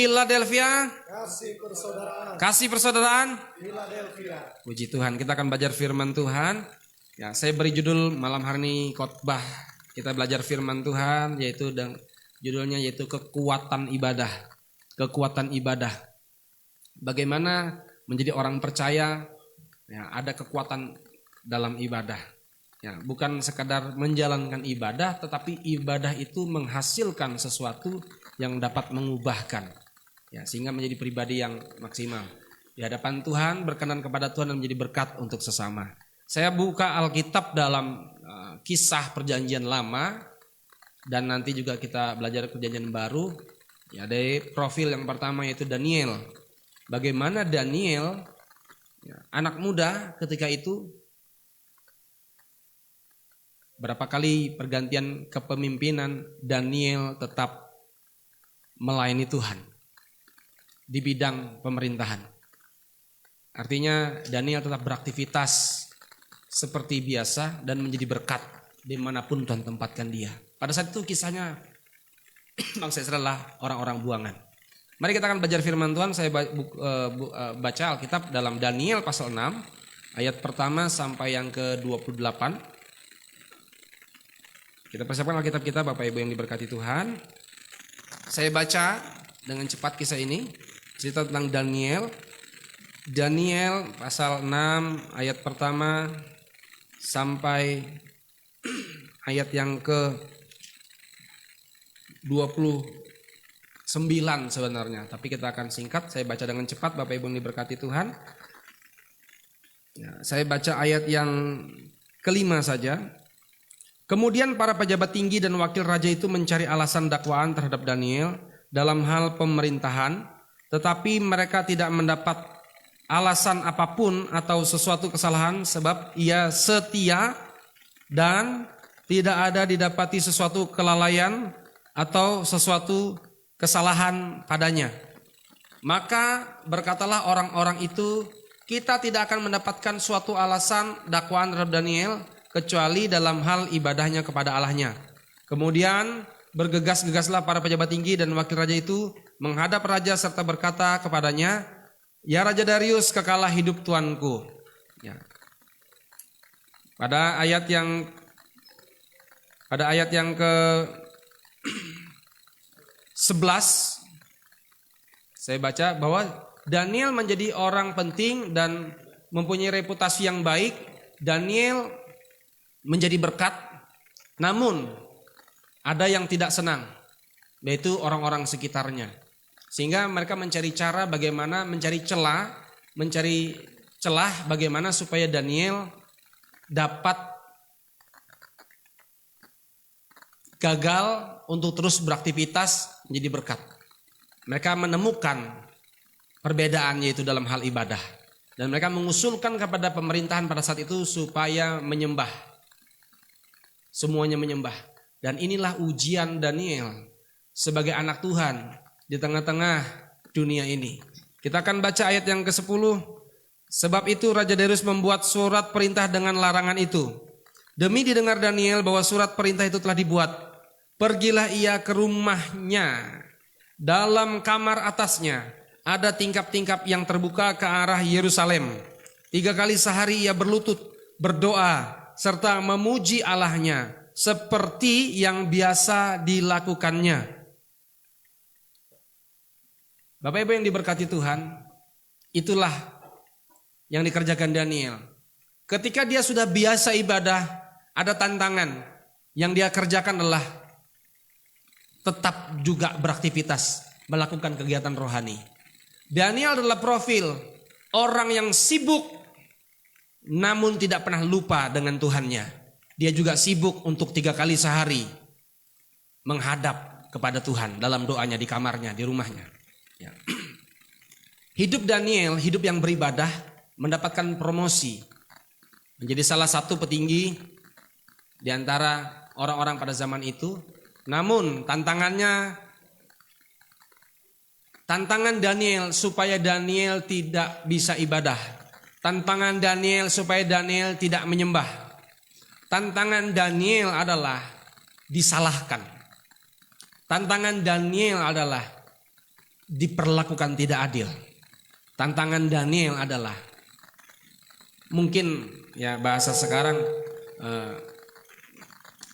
Philadelphia. Kasih persaudaraan. Philadelphia. Puji Tuhan, kita akan belajar firman Tuhan. Ya, saya beri judul malam hari ini khotbah. Kita belajar firman Tuhan yaitu judulnya yaitu kekuatan ibadah. Kekuatan ibadah. Bagaimana menjadi orang percaya ya, ada kekuatan dalam ibadah. Ya, bukan sekadar menjalankan ibadah, tetapi ibadah itu menghasilkan sesuatu yang dapat mengubahkan. Ya, sehingga menjadi pribadi yang maksimal. Di hadapan Tuhan, berkenan kepada Tuhan dan menjadi berkat untuk sesama. Saya buka Alkitab dalam kisah perjanjian lama dan nanti juga kita belajar perjanjian baru. Ya, dari profil yang pertama yaitu Daniel. Bagaimana Daniel, ya, anak muda ketika itu, berapa kali pergantian kepemimpinan Daniel tetap melayani Tuhan di bidang pemerintahan. Artinya Daniel tetap beraktivitas seperti biasa dan menjadi berkat dimanapun Tuhan tempatkan dia. Pada saat itu kisahnya bangsa Israel adalah orang-orang buangan. Mari kita akan belajar firman Tuhan. Saya baca Alkitab dalam Daniel pasal 6 ayat pertama sampai yang ke-28. Kita persiapkan Alkitab kita Bapak Ibu yang diberkati Tuhan. Saya baca dengan cepat kisah ini. Cerita tentang Daniel. Daniel pasal 6 ayat pertama sampai ayat yang ke-29 sebenarnya. Tapi kita akan singkat. Saya baca dengan cepat Bapak Ibu yang diberkati Tuhan. Ya, saya baca ayat yang kelima saja. Kemudian para pejabat tinggi dan wakil raja itu mencari alasan dakwaan terhadap Daniel dalam hal pemerintahan, tetapi mereka tidak mendapat alasan apapun atau sesuatu kesalahan sebab ia setia dan tidak ada didapati sesuatu kelalaian atau sesuatu kesalahan padanya. Maka berkatalah orang-orang itu, kita tidak akan mendapatkan suatu alasan dakwaan terhadap Daniel kecuali dalam hal ibadahnya kepada Allahnya. Kemudian bergegas-gegaslah para pejabat tinggi dan wakil raja itu menghadap raja serta berkata kepadanya, ya Raja Darius, kekalah hidup tuanku. Ya. Pada ayat yang ke 11 saya baca bahwa Daniel menjadi orang penting dan mempunyai reputasi yang baik. Daniel menjadi berkat, namun ada yang tidak senang, yaitu orang-orang sekitarnya. Sehingga mereka mencari cara bagaimana mencari celah bagaimana supaya Daniel dapat gagal untuk terus beraktivitas menjadi berkat. Mereka menemukan perbedaan yaitu dalam hal ibadah. Dan mereka mengusulkan kepada pemerintahan pada saat itu supaya menyembah. Semuanya menyembah. Dan inilah ujian Daniel sebagai anak Tuhan di tengah-tengah dunia ini. Kita akan baca ayat yang ke-10. Sebab itu Raja Darius membuat surat perintah dengan larangan itu. Demi didengar Daniel bahwa surat perintah itu telah dibuat. Pergilah ia ke rumahnya. Dalam kamar atasnya ada tingkap-tingkap yang terbuka ke arah Yerusalem. 3 kali sehari ia berlutut, berdoa, serta memuji Allahnya seperti yang biasa dilakukannya. Bapak Ibu yang diberkati Tuhan, itulah yang dikerjakan Daniel. Ketika dia sudah biasa ibadah, ada tantangan. Yang dia kerjakan adalah tetap juga beraktivitas, melakukan kegiatan rohani. Daniel adalah profil orang yang sibuk namun tidak pernah lupa dengan Tuhannya. Dia juga sibuk untuk 3 kali sehari menghadap kepada Tuhan dalam doanya di kamarnya, di rumahnya. Ya. Hidup Daniel, hidup yang beribadah, mendapatkan promosi. Menjadi salah satu petinggi di antara orang-orang pada zaman itu. Namun tantangan Daniel supaya Daniel tidak bisa ibadah. Tantangan Daniel supaya Daniel tidak menyembah. Tantangan Daniel adalah disalahkan. Tantangan Daniel adalah diperlakukan tidak adil. Tantangan Daniel adalah mungkin ya bahasa sekarang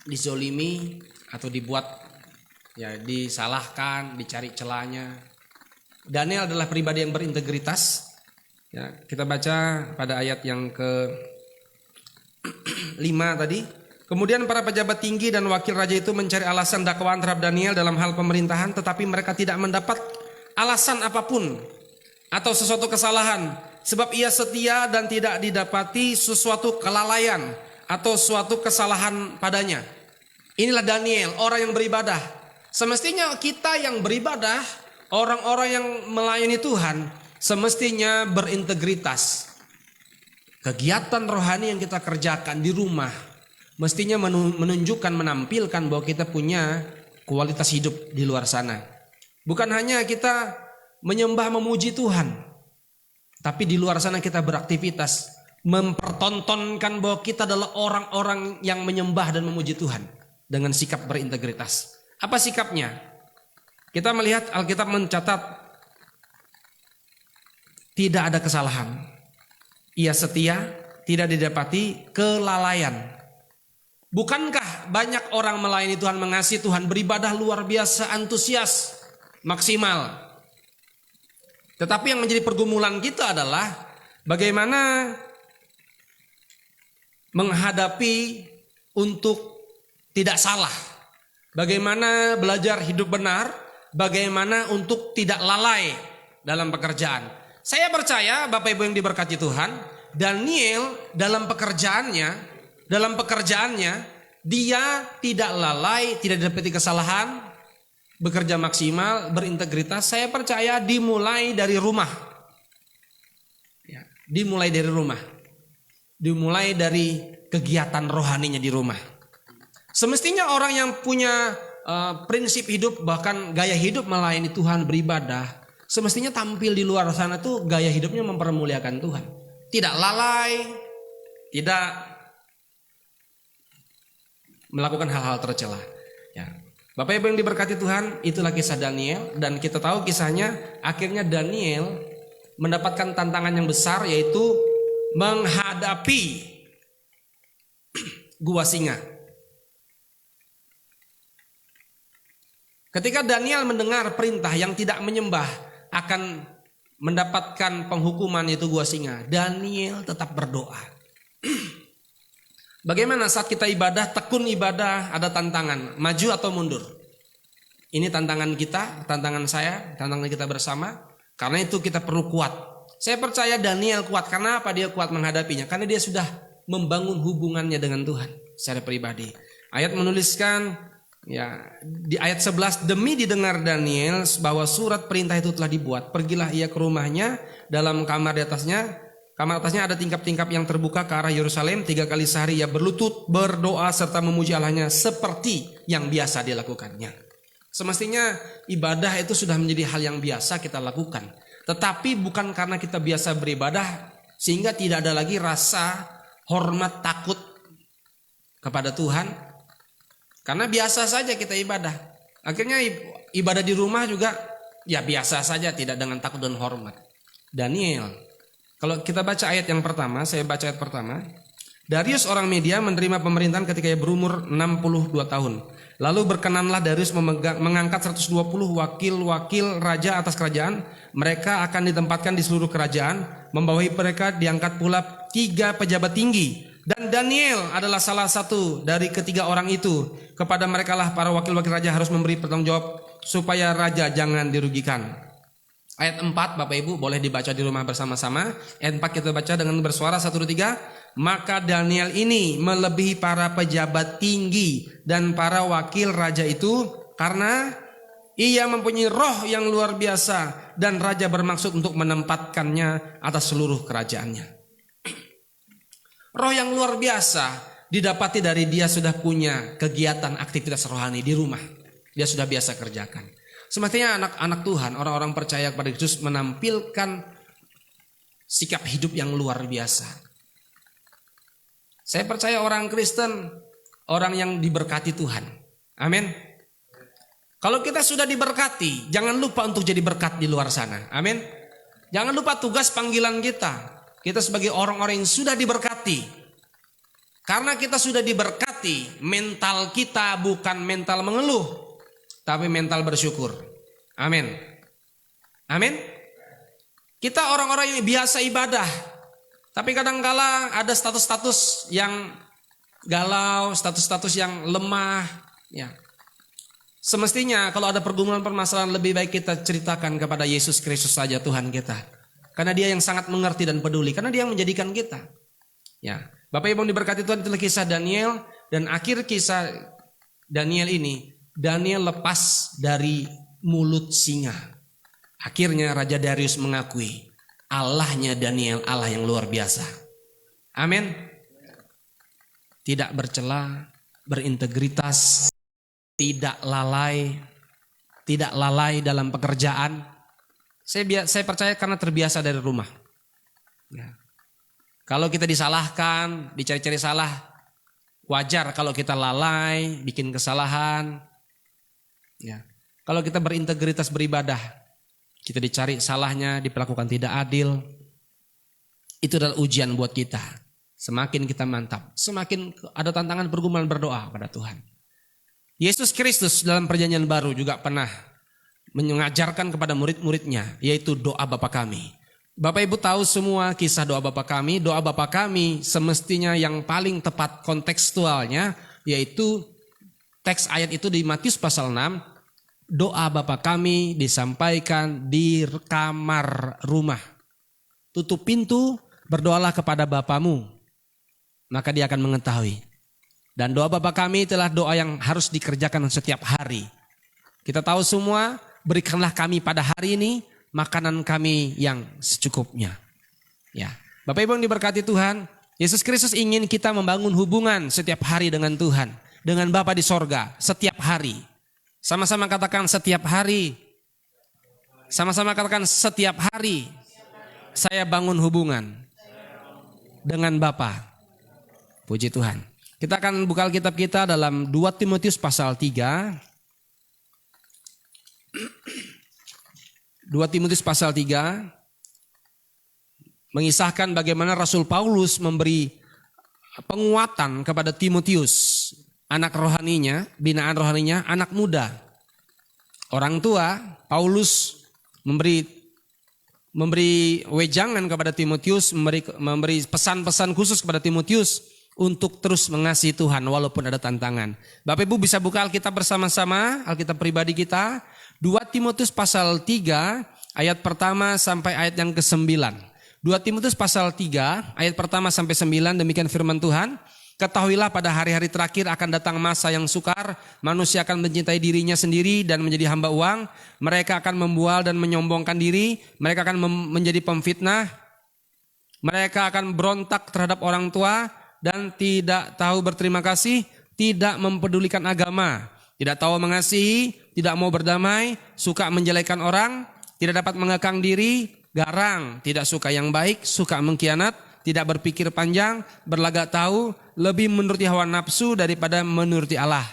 dizolimi atau dibuat ya disalahkan, dicari celahnya. Daniel adalah pribadi yang berintegritas. Ya, kita baca pada ayat yang ke-5 tadi. Kemudian para pejabat tinggi dan wakil raja itu mencari alasan dakwaan terhadap Daniel dalam hal pemerintahan, tetapi mereka tidak mendapat alasan apapun atau sesuatu kesalahan, sebab ia setia dan tidak didapati sesuatu kelalaian atau suatu kesalahan padanya. Inilah Daniel, orang yang beribadah. Semestinya kita yang beribadah, orang-orang yang melayani Tuhan, semestinya berintegritas. Kegiatan rohani yang kita kerjakan di rumah mestinya menunjukkan, menampilkan bahwa kita punya kualitas hidup di luar sana. Bukan hanya kita menyembah memuji Tuhan, tapi di luar sana kita beraktivitas, mempertontonkan bahwa kita adalah orang-orang yang menyembah dan memuji Tuhan dengan sikap berintegritas. Apa sikapnya? Kita melihat Alkitab mencatat tidak ada kesalahan. Ia setia, tidak didapati kelalaian. Bukankah banyak orang melayani Tuhan, mengasihi Tuhan, beribadah luar biasa, antusias, maksimal. Tetapi yang menjadi pergumulan kita adalah bagaimana menghadapi untuk tidak salah. Bagaimana belajar hidup benar, bagaimana untuk tidak lalai dalam pekerjaan. Saya percaya Bapak Ibu yang diberkati Tuhan, Daniel dalam pekerjaannya dia tidak lalai, tidak dapati kesalahan, bekerja maksimal, berintegritas. Saya percaya dimulai dari rumah. Ya, dimulai dari rumah. Dimulai dari kegiatan rohaninya di rumah. Semestinya orang yang punya prinsip hidup, bahkan gaya hidup melayani Tuhan, beribadah, semestinya tampil di luar sana tuh gaya hidupnya mempermuliakan Tuhan. Tidak lalai, tidak melakukan hal-hal tercela. Ya. Bapak Ibu yang diberkati Tuhan, itulah kisah Daniel, dan kita tahu kisahnya akhirnya Daniel mendapatkan tantangan yang besar, yaitu menghadapi gua singa. Ketika Daniel mendengar perintah yang tidak menyembah akan mendapatkan penghukuman, yaitu gua singa, Daniel tetap berdoa. Bagaimana saat kita ibadah, tekun ibadah, ada tantangan, maju atau mundur? Ini tantangan kita, tantangan saya, tantangan kita bersama. Karena itu kita perlu kuat. Saya percaya Daniel kuat. Karena apa dia kuat menghadapinya? Karena dia sudah membangun hubungannya dengan Tuhan secara pribadi. Ayat menuliskan, ya, di ayat 11, demi didengar Daniel bahwa surat perintah itu telah dibuat, pergilah ia ke rumahnya, dalam kamar di atasnya. Kamar atasnya ada tingkap-tingkap yang terbuka ke arah Yerusalem. 3 kali sehari ia berlutut, berdoa serta memuji Allahnya seperti yang biasa dilakukannya. Semestinya ibadah itu sudah menjadi hal yang biasa kita lakukan. Tetapi bukan karena kita biasa beribadah sehingga tidak ada lagi rasa hormat, takut kepada Tuhan. Karena biasa saja kita ibadah. Akhirnya ibadah di rumah juga ya biasa saja, tidak dengan takut dan hormat. Daniel, kalau kita baca ayat yang pertama, saya baca ayat pertama. Darius orang Media menerima pemerintahan ketika ia berumur 62 tahun. Lalu berkenanlah Darius mengangkat 120 wakil-wakil raja atas kerajaan. Mereka akan ditempatkan di seluruh kerajaan. Membawahi mereka diangkat pula 3 pejabat tinggi. Dan Daniel adalah salah satu dari ketiga orang itu. Kepada merekalah para wakil-wakil raja harus memberi pertanggung jawab supaya raja jangan dirugikan. Ayat 4 Bapak Ibu boleh dibaca di rumah bersama-sama. Ayat 4 kita baca dengan bersuara 1, 2, 3. Maka Daniel ini melebihi para pejabat tinggi dan para wakil raja itu karena ia mempunyai roh yang luar biasa dan raja bermaksud untuk menempatkannya atas seluruh kerajaannya. Roh yang luar biasa didapati dari dia sudah punya kegiatan aktivitas rohani di rumah. Dia sudah biasa kerjakan. Semestinya anak-anak Tuhan, orang-orang percaya kepada Yesus menampilkan sikap hidup yang luar biasa. Saya percaya orang Kristen, orang yang diberkati Tuhan. Amin. Kalau kita sudah diberkati, jangan lupa untuk jadi berkat di luar sana. Amin. Jangan lupa tugas panggilan kita. Kita sebagai orang-orang yang sudah diberkati. Karena kita sudah diberkati, mental kita bukan mental mengeluh, tapi mental bersyukur. Amin. Amin. Kita orang-orang yang biasa ibadah, tapi kadangkala ada status-status yang galau, status-status yang lemah. Ya. Semestinya kalau ada pergumulan permasalahan lebih baik kita ceritakan kepada Yesus Kristus saja Tuhan kita. Karena dia yang sangat mengerti dan peduli. Karena dia yang menjadikan kita. Ya, Bapak Ibu diberkati Tuhan, itulah kisah Daniel. Dan akhir kisah Daniel ini, Daniel lepas dari mulut singa. Akhirnya Raja Darius mengakui Allahnya Daniel Allah yang luar biasa. Amin. Tidak bercela, berintegritas, tidak lalai dalam pekerjaan. Saya percaya karena terbiasa dari rumah. Ya. Kalau kita disalahkan, dicari-cari salah, wajar kalau kita lalai, bikin kesalahan. Ya. Kalau kita berintegritas beribadah, kita dicari salahnya, diperlakukan tidak adil. Itu adalah ujian buat kita. Semakin kita mantap, semakin ada tantangan pergumulan berdoa pada Tuhan. Yesus Kristus dalam perjanjian baru juga pernah mengajarkan kepada murid-muridnya, yaitu doa Bapa kami. Bapak Ibu tahu semua kisah doa Bapa kami. Doa Bapa kami semestinya yang paling tepat kontekstualnya, yaitu teks ayat itu di Matius pasal 6. Doa Bapa kami disampaikan di kamar rumah. Tutup pintu, berdoalah kepada Bapamu, maka dia akan mengetahui. Dan doa Bapa kami itulah doa yang harus dikerjakan setiap hari. Kita tahu semua, berikanlah kami pada hari ini makanan kami yang secukupnya. Ya, Bapak Ibu yang diberkati Tuhan, Yesus Kristus ingin kita membangun hubungan setiap hari dengan Tuhan, dengan Bapa di sorga, setiap hari. Sama-sama katakan setiap hari. Sama-sama katakan setiap hari. Saya bangun hubungan dengan Bapa. Puji Tuhan. Kita akan buka Alkitab kita dalam 2 Timotius pasal 3. 2 Timotius pasal 3 mengisahkan bagaimana Rasul Paulus memberi penguatan kepada Timotius, anak rohaninya, binaan rohaninya, anak muda. Orang tua, Paulus memberi wejangan kepada Timotius, memberi pesan-pesan khusus kepada Timotius untuk terus mengasihi Tuhan walaupun ada tantangan. Bapak Ibu bisa buka Alkitab bersama-sama, Alkitab pribadi kita. 2 Timotius pasal 3 ayat pertama sampai ayat yang ke-9. 2 Timotius pasal 3 ayat pertama sampai 9, demikian firman Tuhan. Ketahuilah pada hari-hari terakhir akan datang masa yang sukar. Manusia akan mencintai dirinya sendiri dan menjadi hamba uang. Mereka akan membual dan menyombongkan diri. Mereka akan menjadi pemfitnah. Mereka akan berontak terhadap orang tua dan tidak tahu berterima kasih, tidak mempedulikan agama, tidak tahu mengasihi, tidak mau berdamai, suka menjelekkan orang, tidak dapat mengekang diri, garang, tidak suka yang baik, suka mengkhianat, tidak berpikir panjang, berlagak tahu, lebih menuruti hawa nafsu daripada menuruti Allah.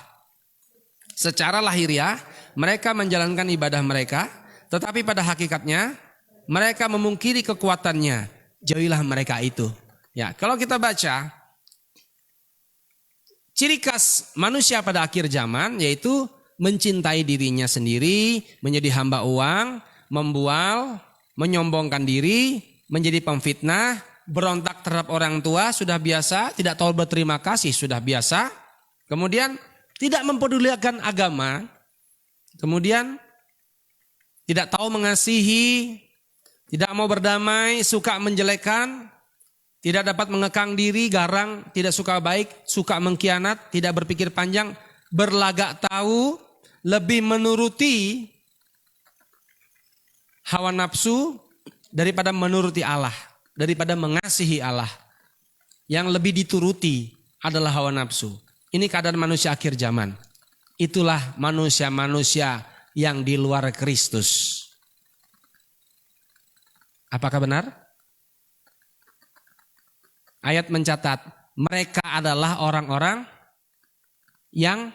Secara lahiriah, mereka menjalankan ibadah mereka, tetapi pada hakikatnya mereka memungkiri kekuatannya. Jauhilah mereka itu. Ya, kalau kita baca ciri khas manusia pada akhir zaman yaitu mencintai dirinya sendiri, menjadi hamba uang, membual, menyombongkan diri, menjadi pemfitnah, berontak terhadap orang tua sudah biasa, tidak tahu berterima kasih sudah biasa, kemudian tidak mempedulikan agama, kemudian tidak tahu mengasihi, tidak mau berdamai, suka menjelekkan, tidak dapat mengekang diri, garang, tidak suka baik, suka mengkhianat, tidak berpikir panjang, berlagak tahu, lebih menuruti hawa nafsu daripada menuruti Allah, daripada mengasihi Allah. Yang lebih dituruti adalah hawa nafsu. Ini keadaan manusia akhir zaman. Itulah manusia-manusia yang di luar Kristus. Apakah benar? Ayat mencatat, mereka adalah orang-orang yang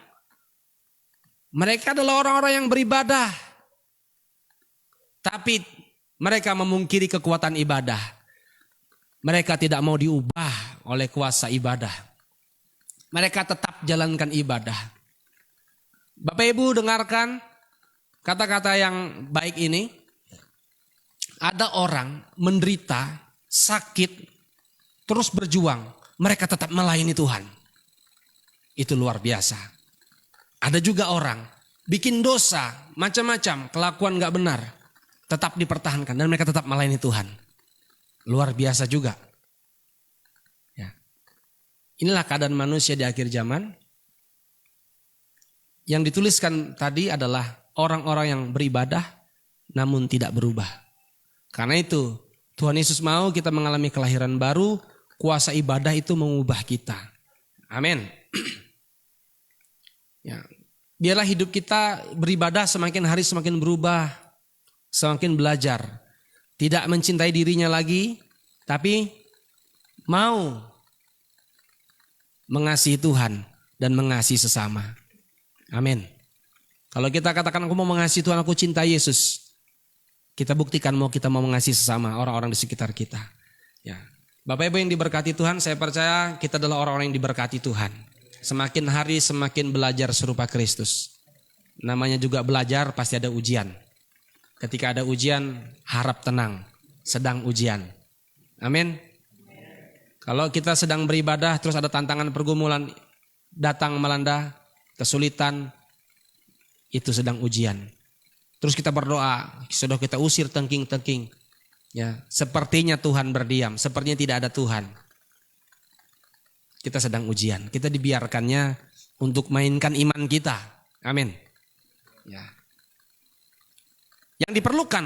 Mereka adalah orang-orang yang beribadah. Tapi mereka memungkiri kekuatan ibadah. Mereka tidak mau diubah oleh kuasa ibadah. Mereka tetap jalankan ibadah. Bapak Ibu dengarkan kata-kata yang baik ini. Ada orang menderita, sakit, terus berjuang. Mereka tetap melayani Tuhan. Itu luar biasa. Ada juga orang bikin dosa, macam-macam, kelakuan gak benar. Tetap dipertahankan dan mereka tetap melayani Tuhan. Luar biasa juga. Ya. Inilah keadaan manusia di akhir zaman. Yang dituliskan tadi adalah orang-orang yang beribadah namun tidak berubah. Karena itu Tuhan Yesus mau kita mengalami kelahiran baru, kuasa ibadah itu mengubah kita. Amin. Ya. Biarlah hidup kita beribadah semakin hari semakin berubah, semakin belajar. Tidak mencintai dirinya lagi, tapi mau mengasihi Tuhan dan mengasihi sesama. Amin. Kalau kita katakan aku mau mengasihi Tuhan, aku cinta Yesus. Kita buktikan kita mau mengasihi sesama orang-orang di sekitar kita. Ya. Bapak Ibu yang diberkati Tuhan, saya percaya kita adalah orang-orang yang diberkati Tuhan. Semakin hari semakin belajar serupa Kristus. Namanya juga belajar pasti ada ujian. Ketika ada ujian, harap tenang. Sedang ujian. Amin. Kalau kita sedang beribadah terus ada tantangan pergumulan datang melanda, kesulitan, itu sedang ujian. Terus kita berdoa, sudah kita usir tengking-tengking. Ya, sepertinya Tuhan berdiam, sepertinya tidak ada Tuhan. Kita sedang ujian, kita dibiarkannya untuk mainkan iman kita. Amin. Ya. Yang diperlukan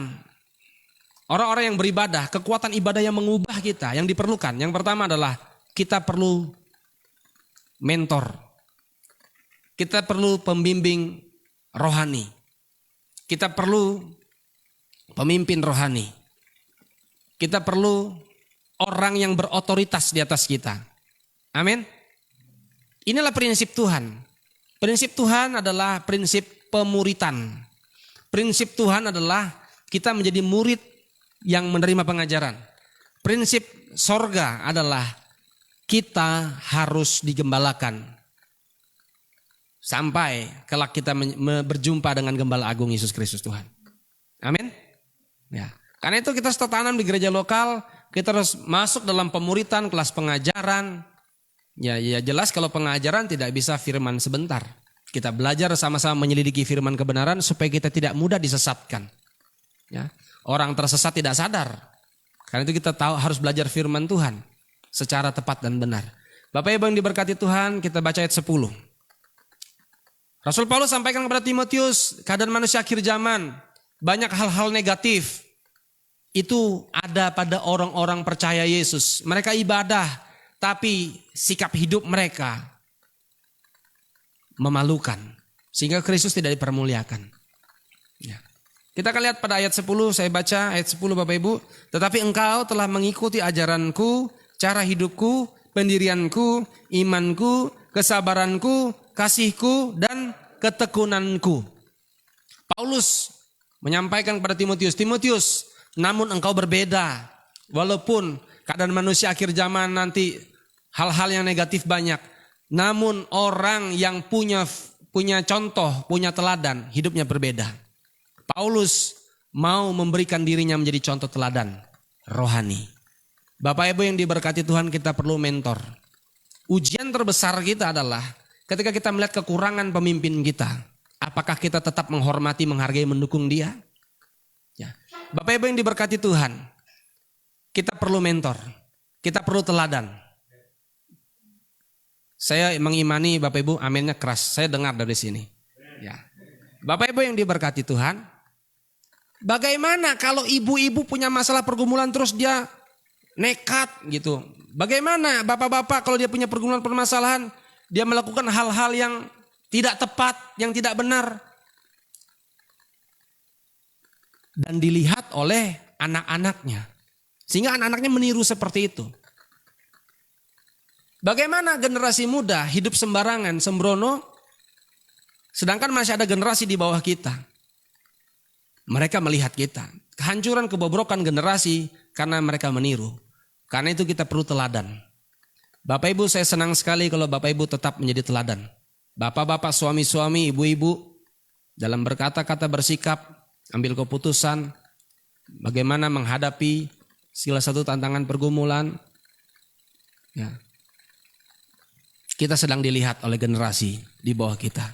orang-orang yang beribadah, kekuatan ibadah yang mengubah kita, yang diperlukan. Yang pertama adalah kita perlu mentor. Kita perlu pembimbing rohani. Kita perlu pemimpin rohani. Kita perlu orang yang berotoritas di atas kita. Amin. Inilah prinsip Tuhan. Prinsip Tuhan adalah prinsip pemuritan. Prinsip Tuhan adalah kita menjadi murid yang menerima pengajaran. Prinsip sorga adalah kita harus digembalakan. Sampai kelak kita berjumpa dengan Gembala Agung Yesus Kristus Tuhan. Amin. Ya. Karena itu kita setelah tanam di gereja lokal, kita harus masuk dalam pemuritan, kelas pengajaran. Ya jelas kalau pengajaran tidak bisa firman sebentar. Kita belajar sama-sama menyelidiki firman kebenaran supaya kita tidak mudah disesatkan. Ya. Orang tersesat tidak sadar. Karena itu kita tahu harus belajar firman Tuhan secara tepat dan benar. Bapak Ibu yang diberkati Tuhan, kita baca ayat 10. Rasul Paulus sampaikan kepada Timotius, keadaan manusia akhir zaman, banyak hal-hal negatif. Itu ada pada orang-orang percaya Yesus. Mereka ibadah, tapi sikap hidup mereka memalukan. Sehingga Kristus tidak dipermuliakan. Ya. Kita akan lihat pada ayat 10, saya baca ayat 10 Bapak Ibu. Tetapi engkau telah mengikuti ajaranku, cara hidupku, pendirianku, imanku, kesabaranku, kasihku, dan ketekunanku. Paulus menyampaikan kepada Timotius, Timotius, namun engkau berbeda. Walaupun keadaan manusia akhir zaman nanti hal-hal yang negatif banyak. Namun orang yang punya contoh, punya teladan, hidupnya berbeda. Paulus mau memberikan dirinya menjadi contoh teladan rohani. Bapak Ibu yang diberkati Tuhan, kita perlu mentor. Ujian terbesar kita adalah ketika kita melihat kekurangan pemimpin kita. Apakah kita tetap menghormati, menghargai, mendukung dia? Ya. Bapak Ibu yang diberkati Tuhan, kita perlu mentor. Kita perlu teladan. Saya mengimani Bapak Ibu, aminnya keras. Saya dengar dari sini. Ya. Bapak Ibu yang diberkati Tuhan, bagaimana kalau ibu-ibu punya masalah pergumulan terus dia nekat gitu? Bagaimana bapak-bapak kalau dia punya pergumulan permasalahan, dia melakukan hal-hal yang tidak tepat, yang tidak benar. Dan dilihat oleh anak-anaknya. Sehingga anak-anaknya meniru seperti itu. Bagaimana generasi muda hidup sembarangan, sembrono, Sedangkan masih ada generasi di bawah kita. Mereka melihat kita. Kehancuran, kebobrokan generasi karena mereka meniru. Karena itu kita perlu teladan. Bapak Ibu, saya senang sekali kalau Bapak Ibu tetap menjadi teladan. Bapak-bapak, suami-suami, ibu-ibu, dalam berkata-kata, bersikap, ambil keputusan, bagaimana menghadapi segala satu tantangan pergumulan. Ya. Kita sedang dilihat oleh generasi di bawah kita.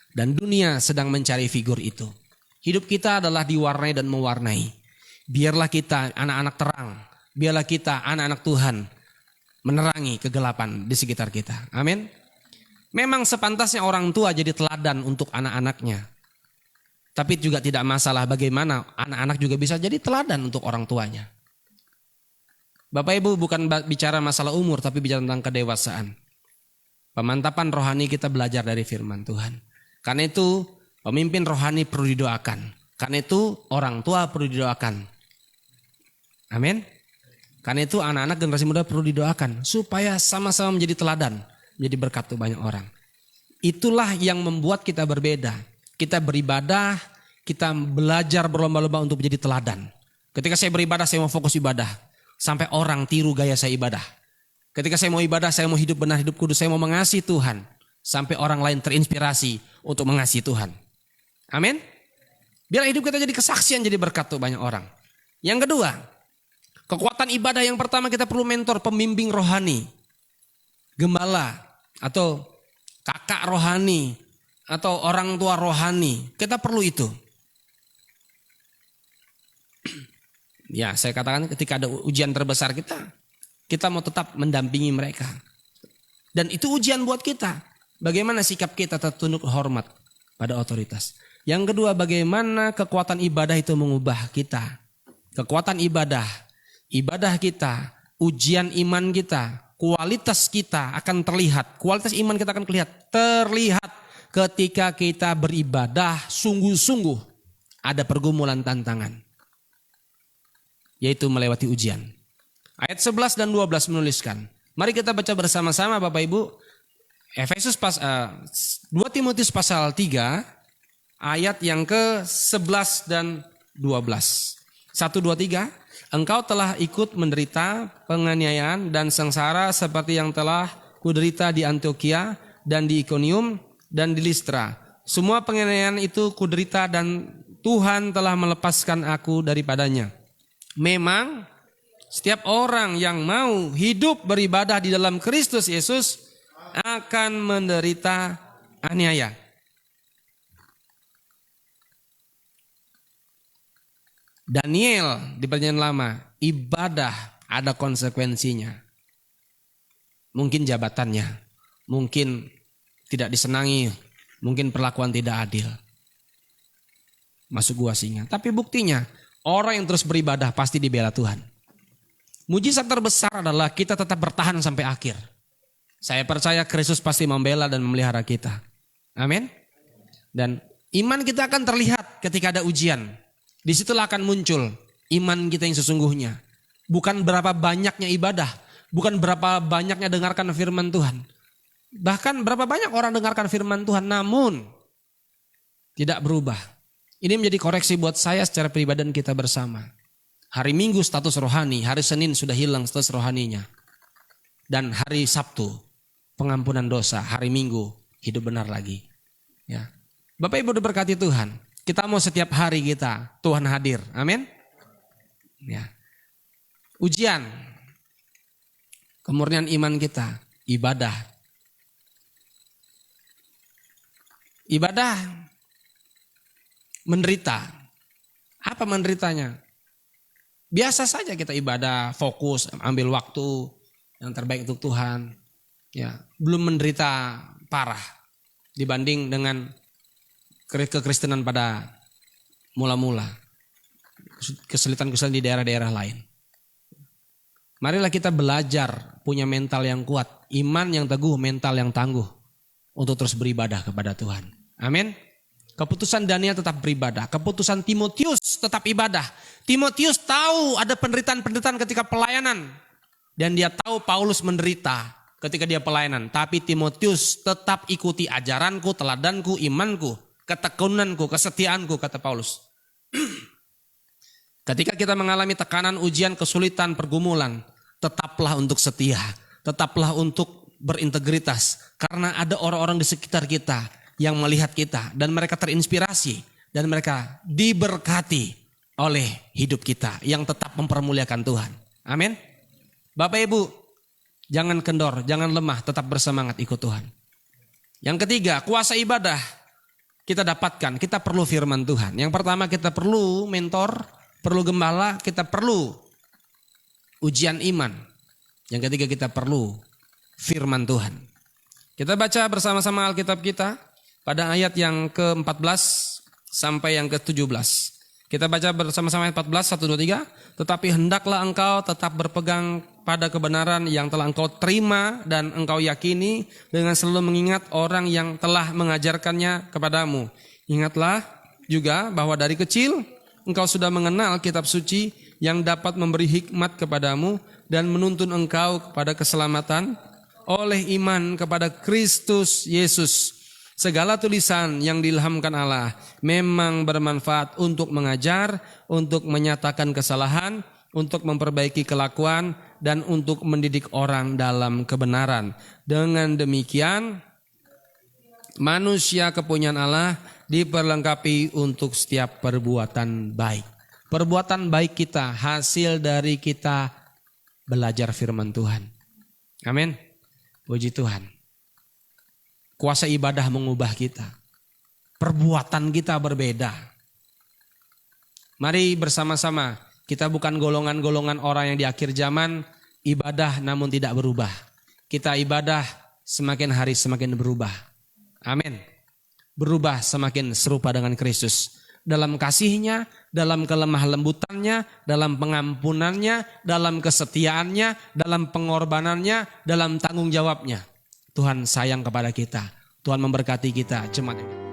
Dan dunia sedang mencari figur itu. Hidup kita adalah diwarnai dan mewarnai. Biarlah kita anak-anak terang. Biarlah kita anak-anak Tuhan menerangi kegelapan di sekitar kita. Amin. Memang sepantasnya orang tua jadi teladan untuk anak-anaknya. Tapi juga tidak masalah bagaimana anak-anak juga bisa jadi teladan untuk orang tuanya. Bapak Ibu bukan bicara masalah umur, tapi bicara tentang kedewasaan. Pemantapan rohani kita belajar dari firman Tuhan. Karena itu pemimpin rohani perlu didoakan. Karena itu orang tua perlu didoakan. Amin. Karena itu anak-anak generasi muda perlu didoakan. Supaya sama-sama menjadi teladan. Menjadi berkat untuk banyak orang. Itulah yang membuat kita berbeda. Kita beribadah, kita belajar berlomba-lomba untuk menjadi teladan. Ketika saya beribadah, saya mau fokus ibadah. Sampai orang tiru gaya saya ibadah. Ketika saya mau ibadah, saya mau hidup benar, hidup kudus, saya mau mengasihi Tuhan. Sampai orang lain terinspirasi untuk mengasihi Tuhan. Amin. Biar hidup kita jadi kesaksian, jadi berkat untuk banyak orang. Yang kedua, kekuatan ibadah yang pertama kita perlu mentor, pembimbing rohani. Gembala atau kakak rohani atau orang tua rohani. Kita perlu itu. Ya, saya katakan ketika ada ujian terbesar kita mau tetap mendampingi mereka. Dan itu ujian buat kita. Bagaimana sikap kita tertunduk hormat pada otoritas. Yang kedua, bagaimana kekuatan ibadah itu mengubah kita. Kekuatan ibadah kita, ujian iman kita, kualitas kita akan terlihat. Kualitas iman kita akan terlihat ketika kita beribadah sungguh-sungguh. Ada pergumulan tantangan. Yaitu melewati ujian. Ayat 11 dan 12 menuliskan. Mari kita baca bersama-sama Bapak Ibu. 2 Timotius pasal 3 ayat yang ke-11 dan 12. 1, 2, 3. Engkau telah ikut menderita penganiayaan dan sengsara seperti yang telah kuderita di Antioquia dan di Iconium dan di Listra. Semua penganiayaan itu kuderita dan Tuhan telah melepaskan aku daripadanya. Memang setiap orang yang mau hidup beribadah di dalam Kristus Yesus akan menderita aniaya. Daniel di Perjanjian Lama, ibadah ada konsekuensinya. Mungkin jabatannya, mungkin tidak disenangi, mungkin perlakuan tidak adil. Masuk gua singa. Tapi buktinya, orang yang terus beribadah pasti dibela Tuhan. Mujizat terbesar adalah kita tetap bertahan sampai akhir. Saya percaya Kristus pasti membela dan memelihara kita. Amin. Dan iman kita akan terlihat ketika ada ujian. Disitulah akan muncul iman kita yang sesungguhnya. Bukan berapa banyaknya ibadah. Bukan berapa banyaknya dengarkan firman Tuhan. Bahkan berapa banyak orang dengarkan firman Tuhan namun tidak berubah. Ini menjadi koreksi buat saya secara pribadi dan kita bersama. Hari Minggu status rohani, hari Senin sudah hilang status rohaninya. Dan hari Sabtu pengampunan dosa, hari Minggu hidup benar lagi. Ya. Bapak Ibu diberkati Tuhan. Kita mau setiap hari kita Tuhan hadir. Amin. Ya. Ujian. Kemurnian iman kita, ibadah. Ibadah menderita. Apa menderitanya? Biasa saja kita ibadah, fokus, ambil waktu yang terbaik untuk Tuhan. Ya, belum menderita parah dibanding dengan kekristenan pada mula-mula. Kesulitan-kesulitan di daerah-daerah lain. Marilah kita belajar punya mental yang kuat, iman yang teguh, mental yang tangguh untuk terus beribadah kepada Tuhan. Amin. Keputusan Daniel tetap beribadah. Keputusan Timotius tetap ibadah. Timotius tahu ada penderitaan-penderitaan ketika pelayanan. Dan dia tahu Paulus menderita. ketika dia pelayanan. Tapi Timotius tetap ikuti ajaranku, teladanku, imanku, ketekunanku, kesetiaanku, kata Paulus. Ketika kita mengalami tekanan, ujian, kesulitan, pergumulan, tetaplah untuk setia, tetaplah untuk berintegritas. Karena ada orang-orang di sekitar kita yang melihat kita dan mereka terinspirasi dan mereka diberkati oleh hidup kita yang tetap mempermuliakan Tuhan. Amin. Bapak Ibu, jangan kendor, jangan lemah, tetap bersemangat ikut Tuhan. Yang ketiga, kuasa ibadah kita dapatkan, kita perlu firman Tuhan. Yang pertama kita perlu mentor, perlu gembala, kita perlu ujian iman. Yang ketiga kita perlu firman Tuhan. Kita baca bersama-sama Alkitab kita pada ayat yang ke-14 sampai yang ke-17. Kita baca bersama-sama ayat 14, 1, 2, 3. Tetapi hendaklah engkau tetap berpegang pada kebenaran yang telah engkau terima dan engkau yakini dengan selalu mengingat orang yang telah mengajarkannya kepadamu. Ingatlah juga bahwa dari kecil engkau sudah mengenal kitab suci yang dapat memberi hikmat kepadamu dan menuntun engkau kepada keselamatan oleh iman kepada Kristus Yesus. Segala tulisan yang diilhamkan Allah memang bermanfaat untuk mengajar, untuk menyatakan kesalahan, untuk memperbaiki kelakuan, dan untuk mendidik orang dalam kebenaran. Dengan demikian, manusia kepunyaan Allah diperlengkapi untuk setiap perbuatan baik. Perbuatan baik kita hasil dari kita belajar firman Tuhan. Amin. Puji Tuhan. Kuasa ibadah mengubah kita. Perbuatan kita berbeda. Mari bersama-sama, kita bukan golongan-golongan orang yang di akhir zaman ibadah namun tidak berubah. Kita ibadah semakin hari semakin berubah. Amin. Berubah semakin serupa dengan Kristus. Dalam kasihnya, dalam kelemah lembutannya, dalam pengampunannya, dalam kesetiaannya, dalam pengorbanannya, dalam tanggung jawabnya. Tuhan sayang kepada kita. Tuhan memberkati kita. Jemaat.